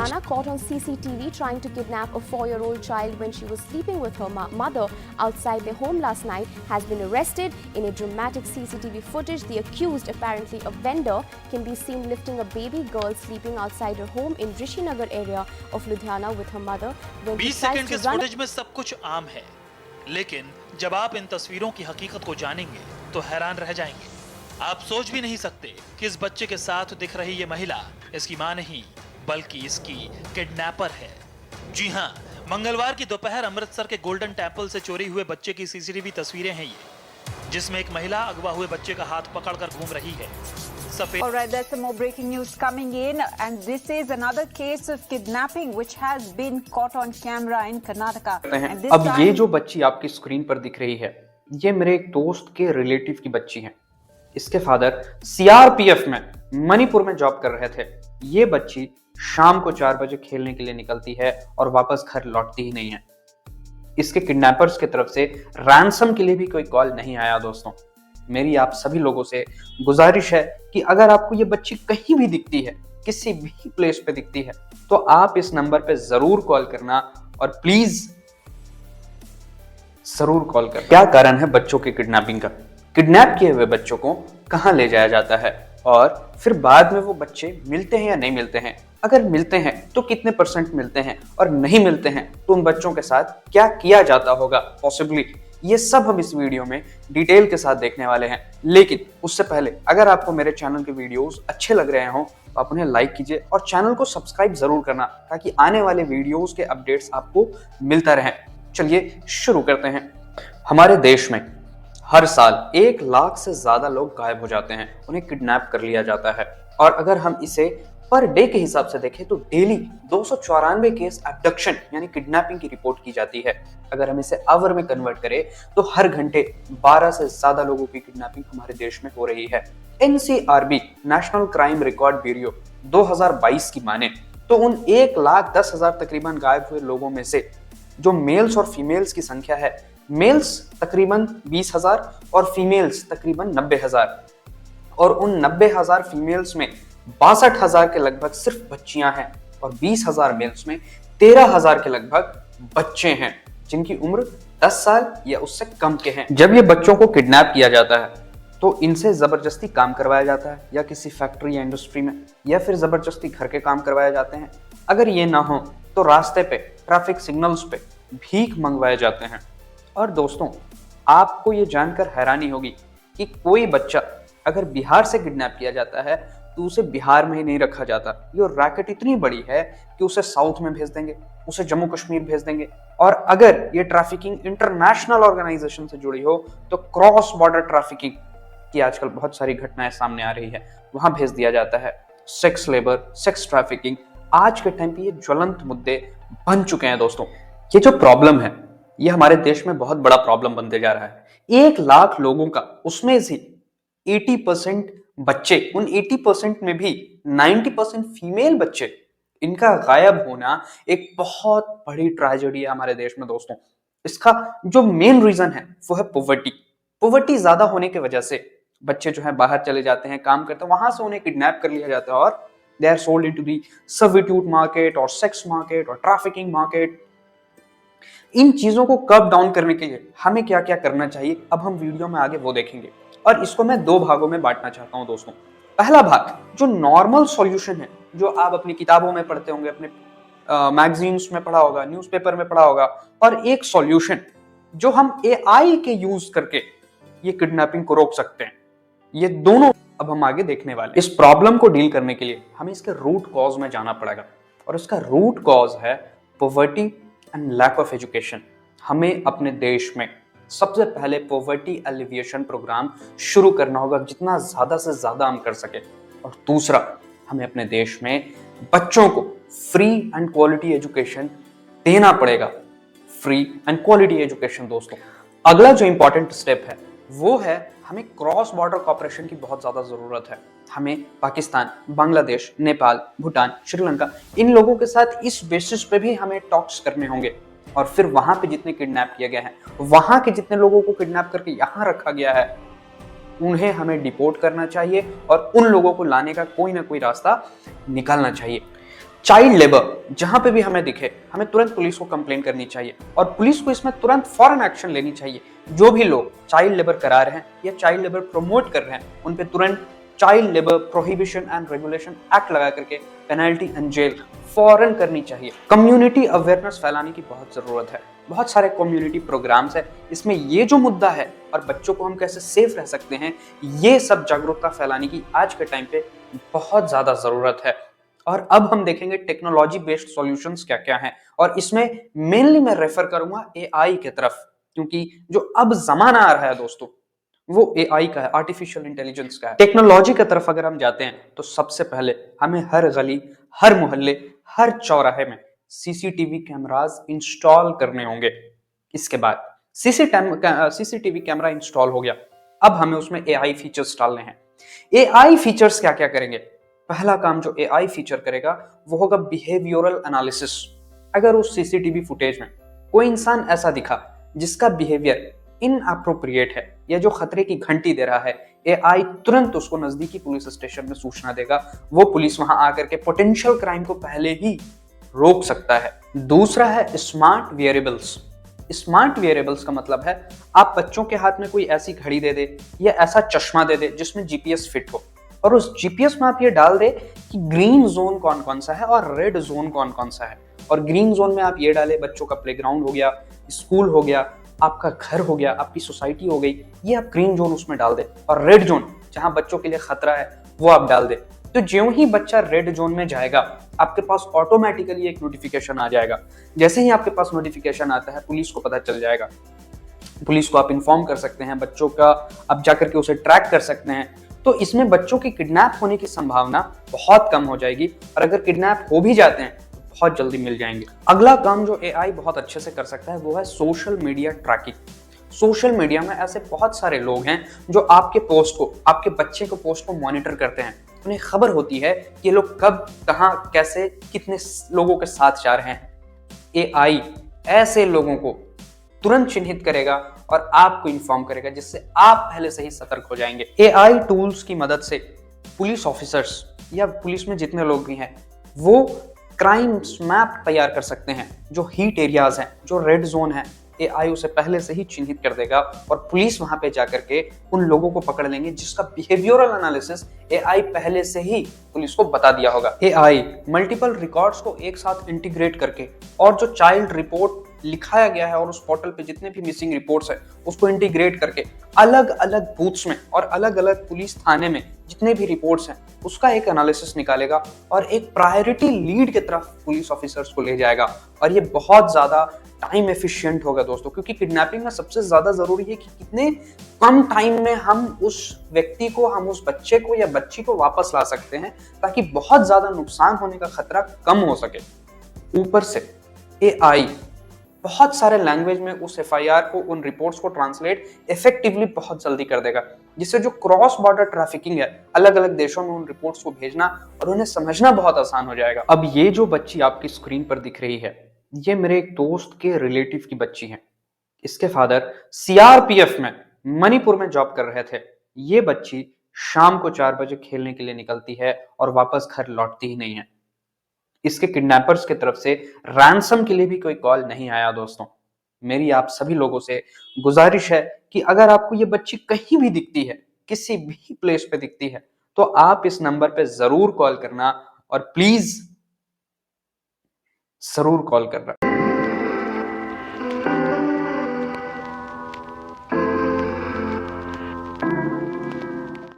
Ludhiana caught on CCTV trying to kidnap a 4-year-old child when she was sleeping with her mother outside their home last night has been arrested. In a dramatic CCTV footage, the accused, apparently a vendor, can be seen lifting a baby girl sleeping outside her home in Rishinagar area of Ludhiana with her mother. When 20 second के footage में सब कुछ आम है, लेकिन जब आप इन तस्वीरों की हकीकत को जानेंगे तो हैरान रह जाएंगे। आप सोच भी नहीं सकते कि इस बच्चे के साथ दिख रही ये महिला इसकी मां नहीं बल्कि इसकी किडनैपर है। जी हां, मंगलवार की दोपहर अमृतसर के गोल्डन टेंपल से चोरी हुए बच्चे की सीसीटीवी तस्वीरें हैं ये, जिसमें एक महिला अगवा हुए बच्चे का हाथ पकड़कर घूम रही है। All right, there's some more breaking news coming in, and this is another case of kidnapping which has been caught on camera in Karnataka. And this अब ये जो बच्ची आपकी स्क्रीन पर दिख रही है, ये मेरे एक दोस्त के रिलेटिव की बच्ची है। इसके फादर सीआरपीएफ में मणिपुर में जॉब कर रहे थे। ये बच्ची शाम को 4 बजे खेलने के लिए निकलती है और वापस घर लौटती ही नहीं है। इसके किडनैपर्स की तरफ से रैंसम के लिए भी कोई कॉल नहीं आया। दोस्तों, मेरी आप सभी लोगों से गुजारिश है कि अगर आपको ये बच्ची कहीं भी दिखती है, किसी भी प्लेस पे दिखती है, तो आप इस नंबर पे जरूर कॉल करना और प्लीज जरूर कॉल करना। क्या कारण है बच्चों के किडनैपिंग का? किडनैप किए हुए बच्चों को कहां ले जाया जाता है और फिर बाद में वो बच्चे मिलते हैं या नहीं मिलते हैं? अगर मिलते हैं तो कितने % मिलते हैं और नहीं मिलते हैं तो उन बच्चों के साथ क्या किया जाता होगा पॉसिबली? ये सब हम इस वीडियो में डिटेल के साथ देखने वाले हैं। लेकिन उससे पहले अगर आपको मेरे चैनल के वीडियोस अच्छे लग रहे हो तो आप उन्हें लाइक कीजिए और चैनल को सब्सक्राइब जरूर करना, ताकि आने वाले वीडियोस के अपडेट्स आपको मिलता रहे। चलिए शुरू करते हैं। हमारे देश में हर साल 1 लाख से ज्यादा लोग गायब हो जाते हैं, उन्हें किडनैप कर लिया जाता है। और अगर हम इसे पर डे के हिसाब से देखें तो डेली 294 केस एब्डक्शन यानी किडनैपिंग की रिपोर्ट की जाती है। अगर हम इसे आवर में कन्वर्ट करें तो हर घंटे 12 से ज्यादा लोगों की किडनैपिंग हमारे देश में हो रही है। NCRB national crime record bureau 2022 की माने तो उन 1,10,000 तकरीबन गायब हुए लोगों में से जो मेल्स और फीमेल्स की संख्या है, मेल्स तकरीबन 20,000 और फीमेल्स तकरीबन 90,000, और उन 90,000 फीमेल्स में 62,000 के लगभग सिर्फ बच्चियां हैं और 20,000 मेल्स में 13,000 के लगभग बच्चे हैं जिनकी उम्र 10 साल या उससे कम के हैं। जब ये बच्चों को किडनैप किया जाता है तो इनसे जबरदस्ती काम करवाया जाता है, या किसी फैक्ट्री या इंडस्ट्री में, या फिर जबरदस्ती घर के काम करवाए जाते हैं। अगर ये ना हो तो रास्ते पे, ट्रैफिक सिग्नल्स पे भीख मंगवाए जाते हैं। और दोस्तों, आपको ये जानकर हैरानी होगी कि कोई बच्चा अगर बिहार से किडनैप किया जाता है तो उसे बिहार में ही नहीं रखा जाता। ये रैकेट इतनी बड़ी है कि उसे साउथ में भेज देंगे, उसे जम्मू कश्मीर भेज देंगे, और अगर ये ट्रैफिकिंग इंटरनेशनल ऑर्गेनाइजेशन से जुड़ी हो तो क्रॉस बॉर्डर ट्रैफिकिंग की आजकल बहुत सारी घटनाएं सामने आ रही है, वहां भेज दिया जाता है। सेक्स लेबर, सेक्स ट्रैफिकिंग आज के टाइम पे ये ज्वलंत मुद्दे बन चुके हैं। दोस्तों, ये जो प्रॉब्लम है ये हमारे देश में बहुत बड़ा प्रॉब्लम बनते जा रहा है। 1 लाख लोगों का, उसमें से 80% बच्चे, उन 80% में भी 90% फीमेल बच्चे, इनका गायब होना एक बहुत बड़ी ट्रेजेडी है हमारे देश में। दोस्तों, इसका जो मेन रीजन है वो है पॉवर्टी ज्यादा होने की वजह से बच्चे जो है बाहर चले जाते हैं, काम करते हैं, वहां से उन्हें किडनैप कर लिया जाता है और they are sold into the servitude market और सेक्स मार्केट और ट्रैफिकिंग मार्केट। इन चीजों को कर्ब डाउन करने के लिए हमें क्या क्या करना चाहिए, अब हम वीडियो में आगे वो देखेंगे, और इसको मैं 2 भागों में बांटना चाहता हूं। दोस्तों, पहला भाग जो नॉर्मल सॉल्यूशन है, जो आप अपनी किताबों में पढ़ते होंगे, अपने मैगजीन्स में पढ़ा होगा, न्यूज़पेपर में पढ़ा होगा, और एक सॉल्यूशन जो हम एआई के यूज करके ये किडनैपिंग को रोक सकते हैं। ये दोनों अब हम आगे देखने वाले। इस प्रॉब्लम को डील करने के लिए हमें इसके रूट कॉज में जाना पड़ेगा, और इसका रूट कॉज है poverty and lack of education. हमें अपने देश में सबसे पहले पॉवर्टी एलिविएशन प्रोग्राम शुरू करना होगा, जितना ज्यादा से ज्यादा हम कर सके। और दूसरा, हमें अपने देश में बच्चों को फ्री एंड क्वालिटी एजुकेशन देना पड़ेगा। Free and quality education. दोस्तों, अगला जो इंपॉर्टेंट स्टेप है वो है हमें क्रॉस बॉर्डर कोऑपरेशन की बहुत ज्यादा जरूरत है। हमें पाकिस्तान, बांग्लादेश, नेपाल, भूटान, श्रीलंका, इन लोगों के साथ इस बेसिस पे भी हमें टॉक्स करने होंगे, और फिर वहां पे जितने किडनैप किए गए हैं, वहां के जितने लोगों को किडनैप करके यहां रखा गया है, उन्हें हमें डिपोर्ट करना चाहिए और उन लोगों को लाने का कोई ना कोई रास्ता निकालना चाहिए। चाइल्ड लेबर जहां पे भी हमें दिखे, हमें तुरंत पुलिस को कंप्लेन करनी चाहिए और पुलिस को इसमें तुरंत फौरन एक्शन लेनी चाहिए। जो भी लोग चाइल्ड लेबर करा रहे हैं या चाइल्ड लेबर प्रमोट कर रहे हैं, उन पे तुरंत child labour prohibition and regulation act लगा करके पेनल्टी एंड जेल फौरन करनी चाहिए। कम्युनिटी अवेयरनेस फैलाने की बहुत जरूरत है। बहुत सारे कम्युनिटी प्रोग्राम्स है, इसमें ये जो मुद्दा है और बच्चों को हम कैसे सेफ रह सकते हैं, ये सब जागरूकता फैलाने की आज के टाइम पे बहुत ज्यादा जरूरत है। और अब हम देखेंगे टेक्नोलॉजी बेस्ड सॉल्यूशंस क्या क्या हैं, और इसमें मेनली मैं रेफर करूंगा एआई की तरफ, क्योंकि जो अब जमाना आ रहा है दोस्तों वो एआई का है, आर्टिफिशियल इंटेलिजेंस का है। टेक्नोलॉजी की तरफ अगर हम जाते हैं तो सबसे पहले हमें हर गली, हर मोहल्ले, हर चौराहे में सीसीटीवी कैमरास इंस्टॉल करने होंगे। इसके बाद सीसीटीवी कैमरा इंस्टॉल हो गया, अब हमें उसमें एआई फीचर्स डालने हैं। एआई फीचर्स क्या क्या करेंगे? पहला काम जो एआई फीचर करेगा वो होगा बिहेवियरल एनालिसिस। अगर उस सीसीटीवी फुटेज में कोई इंसान ऐसा दिखा जिसका बिहेवियर इनअप्रोप्रिएट है या जो खतरे की घंटी दे रहा है, एआई तुरंत उसको नजदीकी पुलिस स्टेशन में सूचना देगा। वो पुलिस वहां आकर के पोटेंशियल क्राइम को पहले ही रोक सकता है। दूसरा है स्मार्ट वेयरेबल्स। स्मार्ट वेयरेबल्स का मतलब है आप बच्चों के हाथ में कोई ऐसी घड़ी दे दे या ऐसा चश्मा दे दे जिसमें जीपीएस फिट हो, और उस जीपीएस में आप ये डाल दे कि ग्रीन जोन कौन कौन सा है और रेड जोन कौन कौन सा है। और ग्रीन जोन में आप ये डाले बच्चों का प्लेग्राउंड हो गया, स्कूल हो गया, आपका घर हो गया, आपकी सोसाइटी हो गई, ये आप ग्रीन जोन उसमें डाल दे। और रेड जोन जहां बच्चों के लिए खतरा है वो आप डाल दे। तो ज्यों ही बच्चा रेड जोन में जाएगा आपके पास ऑटोमेटिकली एक नोटिफिकेशन आ जाएगा। जैसे ही आपके पास नोटिफिकेशन आता है पुलिस को पता चल जाएगा, पुलिस को आप इन्फॉर्म कर सकते हैं, बच्चों का आप जाकर के उसे ट्रैक कर सकते हैं। तो इसमें बच्चों की किडनैप होने की संभावना बहुत कम हो जाएगी, और अगर किडनैप हो भी जाते हैं तो बहुत जल्दी मिल जाएंगे। अगला काम जो एआई बहुत अच्छे से कर सकता है वो है social media tracking. Social media में ऐसे बहुत सारे लोग हैं जो आपके पोस्ट को, आपके बच्चे को पोस्ट को मॉनिटर करते हैं। उन्हें खबर होती है कि ये लोग कब, कहां, कैसे, कितने लोगों के साथ जा रहे हैं। एआई ऐसे लोगों को तुरंत चिन्हित करेगा और आपको इन्फॉर्म करेगा, जिससे आप पहले से ही सतर्क हो जाएंगे। एआई टूल्स की मदद से पुलिस ऑफिसर्स या पुलिस में जितने लोग भी हैं वो क्राइम मैप तैयार कर सकते हैं। जो हीट एरियाज हैं, जो रेड जोन है, एआई उसे पहले से ही चिन्हित कर देगा और पुलिस वहां पे जाकर के उन लोगों को पकड़ लेंगे जिसका बिहेवियरल एनालिसिस एआई पहले से ही पुलिस को बता दिया होगा। एआई मल्टीपल रिकॉर्ड्स को एक साथ इंटीग्रेट करके और जो चाइल्ड रिपोर्ट लिखाया गया है और उस पोर्टल पे जितने भी मिसिंग रिपोर्ट्स है उसको इंटीग्रेट करके अलग अलग बूथ्स में और अलग अलग पुलिस थाने में जितने भी रिपोर्ट्स हैं उसका एक एनालिसिस निकालेगा और एक प्रायोरिटी लीड की तरफ पुलिस ऑफिसर्स को ले जाएगा। और ये बहुत ज्यादा टाइम एफिशिएंट होगा दोस्तों, क्योंकि किडनैपिंग में सबसे ज्यादा जरूरी है कि कितने कम टाइम में हम उस व्यक्ति को, हम उस बच्चे को या बच्ची को वापस ला सकते हैं, ताकि बहुत ज्यादा नुकसान होने का खतरा कम हो सके। ऊपर से एआई बहुत सारे लैंग्वेज में उस एफआईआर को, उन रिपोर्ट्स को ट्रांसलेट इफेक्टिवली बहुत जल्दी कर देगा, जिससे जो क्रॉस बॉर्डर ट्रैफिकिंग है, अलग अलग देशों में उन रिपोर्ट्स को भेजना और उन्हें समझना बहुत आसान हो जाएगा। अब ये जो बच्ची आपकी स्क्रीन पर दिख रही है, ये मेरे एक दोस्त के रिलेटिव की बच्ची है। इसके फादर सीआरपीएफ में मणिपुर में जॉब कर रहे थे। ये बच्ची शाम को 4 बजे खेलने के लिए निकलती है और वापस घर लौटती ही नहीं है। इसके किडनैपर्स की तरफ से रैंसम के लिए भी कोई कॉल नहीं आया। दोस्तों, मेरी आप सभी लोगों से गुजारिश है कि अगर आपको ये बच्ची कहीं भी दिखती है, किसी भी प्लेस पे दिखती है, तो आप इस नंबर पे जरूर कॉल करना, और प्लीज जरूर कॉल करना।